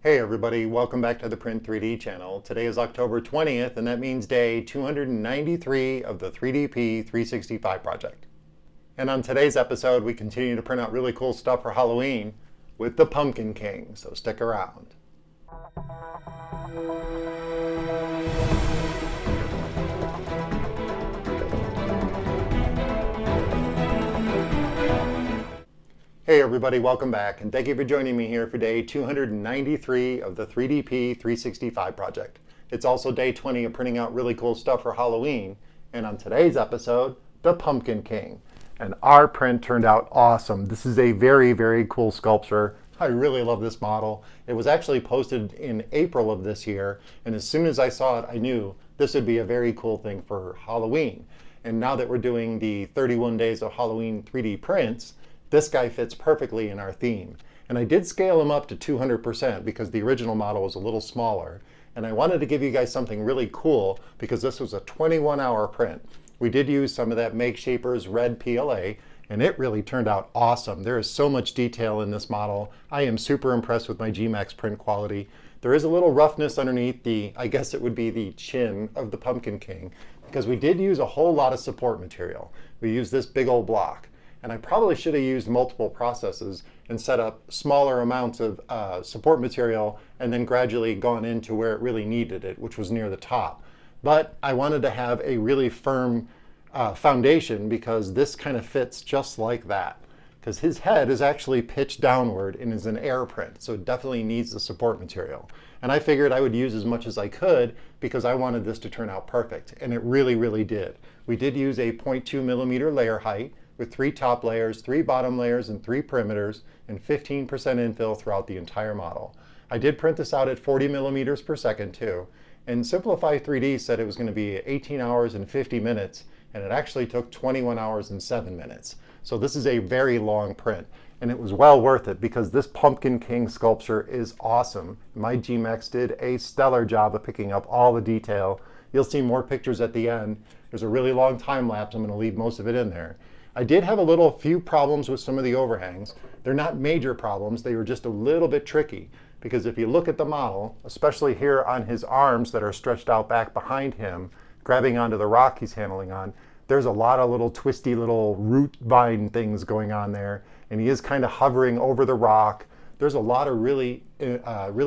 Hey everybody, welcome back to the Print 3D channel. Today is October 20th and that means day 293 of the 3DP 365 project. And on today's episode we continue to print out really cool stuff for Halloween with the Pumpkin King, so stick around. Hey everybody, welcome back, and thank you for joining me here for day 293 of the 3DP 365 project. It's also day 20 of printing out really cool stuff for Halloween, and on today's episode, the Pumpkin King. And our print turned out awesome. This is a very, very cool sculpture. I really love this model. It was actually posted in April of this year, and as soon as I saw it, I knew this would be a very cool thing for Halloween. And now that we're doing the 31 days of Halloween 3D prints, this guy fits perfectly in our theme. And I did scale him up to 200% because the original model was a little smaller. And I wanted to give you guys something really cool because this was a 21-hour print. We did use some of that Make Shapers red PLA, and it really turned out awesome. There is so much detail in this model. I am super impressed with my gMax print quality. There is a little roughness underneath the, I guess it would be the chin of the Pumpkin King, because we did use a whole lot of support material. We used this big old block. And I probably should have used multiple processes and set up smaller amounts of support material and then gradually gone into where it really needed it, which was near the top. But I wanted to have a really firm foundation because this kind of fits just like that. Because his head is actually pitched downward and is an air print, so it definitely needs the support material. And I figured I would use as much as I could because I wanted this to turn out perfect, and it really, really did. We did use a 0.2 millimeter layer height, with 3 top layers, 3 bottom layers, and 3 perimeters, and 15% infill throughout the entire model. I did print this out at 40 millimeters per second too, and Simplify 3D said it was going to be 18 hours and 50 minutes, and it actually took 21 hours and 7 minutes. So this is a very long print, and it was well worth it because this Pumpkin King sculpture is awesome. My gMax did a stellar job of picking up all the detail. You'll see more pictures at the end. There's a really long time lapse. I'm going to leave most of it in there. I did have a few problems with some of the overhangs. They're not major problems, they were just a little bit tricky because if you look at the model, especially here on his arms that are stretched out back behind him, grabbing onto the rock he's handling on, there's a lot of little twisty little root vine things going on there, and he is kind of hovering over the rock. There's a lot of really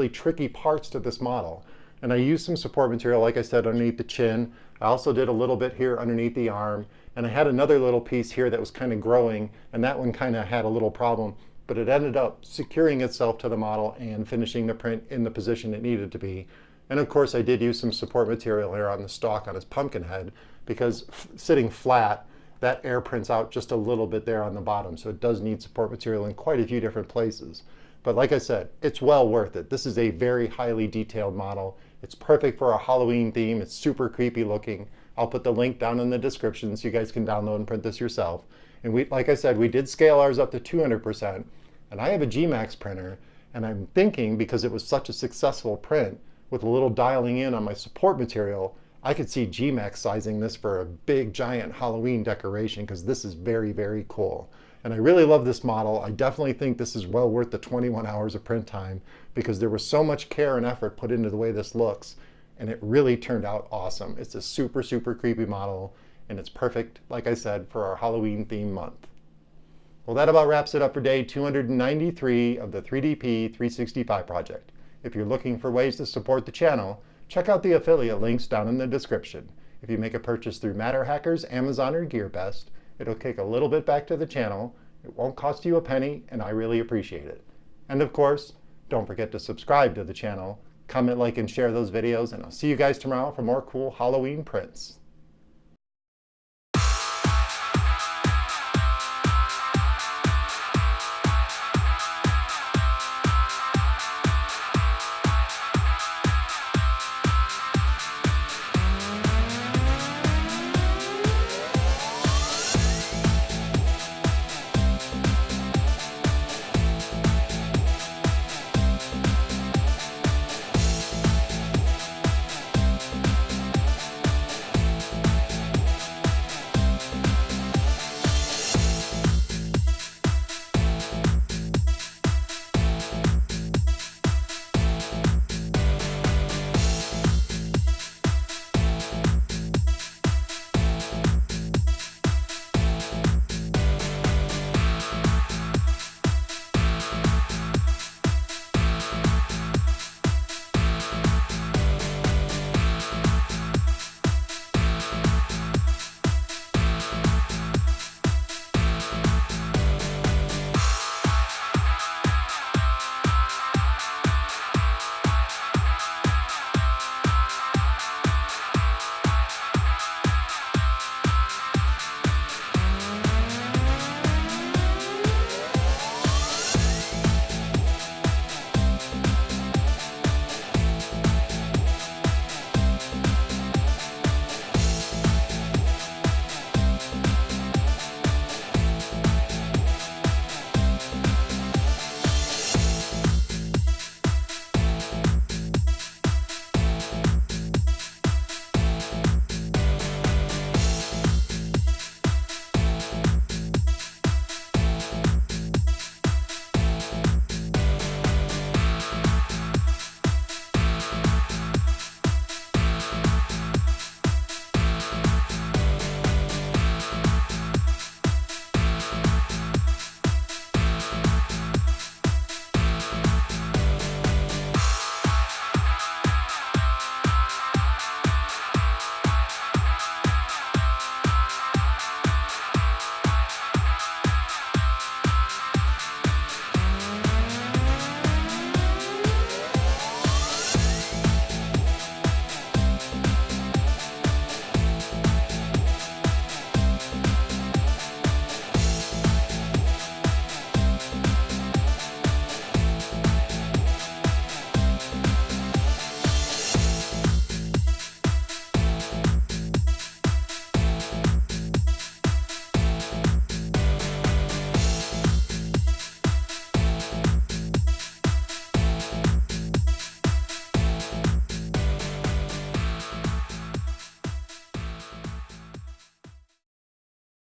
tricky parts to this model. And I used some support material, like I said, underneath the chin. I also did a little bit here underneath the arm. And I had another little piece here that was kind of growing, and that one kind of had a little problem, but it ended up securing itself to the model and finishing the print in the position it needed to be. And of course I did use some support material here on the stalk on his pumpkin head because sitting flat, that air prints out just a little bit there on the bottom, so it does need support material in quite a few different places. But like I said, it's well worth it. This is a very highly detailed model. It's perfect for a Halloween theme. It's super creepy looking. I'll put the link down in the description so you guys can download and print this yourself. And like I said, we did scale ours up to 200%. And I have a gMax printer, and I'm thinking because it was such a successful print, with a little dialing in on my support material, I could see gMaxSizing this for a big giant Halloween decoration because this is very, very cool. And I really love this model. I definitely think this is well worth the 21 hours of print time because there was so much care and effort put into the way this looks. And it really turned out awesome. It's a super, super creepy model, and it's perfect, like I said, for our Halloween theme month. Well, that about wraps it up for day 293 of the 3DP 365 project. If you're looking for ways to support the channel, check out the affiliate links down in the description. If you make a purchase through MatterHackers, Amazon, or GearBest, it'll kick a little bit back to the channel. It won't cost you a penny, and I really appreciate it. And of course, don't forget to subscribe to the channel. Comment, like, and share those videos, and I'll see you guys tomorrow for more cool Halloween prints.